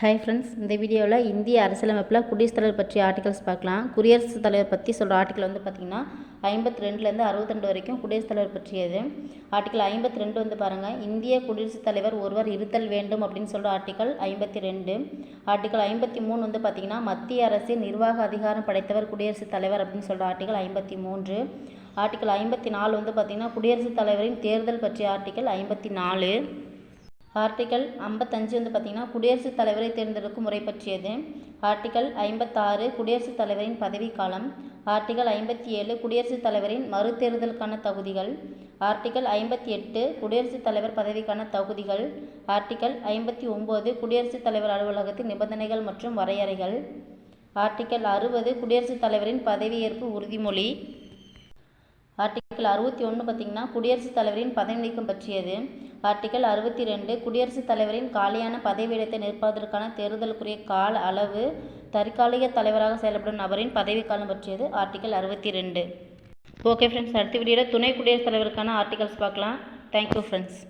Hi friends, இந்த வீடியோவில் இந்திய அரசியலமைப்பில் குடியரசுத் தலைவர் பற்றிய ஆர்டிகல்ஸ் பார்க்கலாம். குடியரசுத் தலைவர் பற்றி சொல்கிற ஆர்டிக்கல் பார்த்திங்கன்னா 52லேருந்து 62 வரைக்கும் குடியரசுத் தலைவர் பற்றியது. ஆர்டிக்கல் 52 பாருங்கள், இந்திய குடியரசுத் தலைவர் ஒருவர் இருத்தல் வேண்டும் அப்படின்னு சொல்கிற ஆர்டிக்கல் 52. ஆர்டிக்கல் 53 பார்த்திங்கன்னா மத்திய அரசின் நிர்வாக அதிகாரம் படைத்தவர் குடியரசுத் தலைவர் அப்படின்னு சொல்கிற ஆர்டிக்கல் 53. ஆர்டிக்கல் 54 பார்த்திங்கன்னா குடியரசுத் தலைவரின் தேர்தல் பற்றிய ஆர்டிக்கல் 54. ஆர்டிக்கல் 55 பார்த்திங்கன்னா குடியரசுத் தலைவரை தேர்ந்தெடுக்கும் முறை பற்றியது. ஆர்டிக்கல் 56 குடியரசுத் தலைவரின் பதவிக்காலம். ஆர்டிக்கல் 57 குடியரசுத் தலைவரின் மறுதேர்தலுக்கான தகுதிகள். ஆர்டிக்கல் 58 குடியரசுத் தலைவர் பதவிக்கான தகுதிகள். ஆர்டிக்கல் 59 குடியரசுத் தலைவர் அலுவலகத்தின் நிபந்தனைகள் மற்றும் வரையறைகள். ஆர்டிக்கல் 60 குடியரசுத் தலைவரின் பதவியேற்பு உறுதிமொழி. ஆர்டிக்கல் 61 பார்த்திங்கன்னா குடியரசுத் தலைவரின் பதவி நீக்கம் பற்றியது. ஆர்டிக்கல் 62 குடியரசுத் தலைவரின் காலியான பதவியிடத்தை நிற்பதற்கான தேர்தலுக்குரிய கால அளவு. தற்காலிக தலைவராக செயல்படும் நபரின் பதவிக்காலம் பற்றியது. ஆர்டிக்கல் 62. ஓகே ஃப்ரெண்ட்ஸ், அடுத்த வீடியோவில் துணை குடியரசுத் தலைவருக்கான ஆர்டிகல்ஸ் பார்க்கலாம். Thank you friends.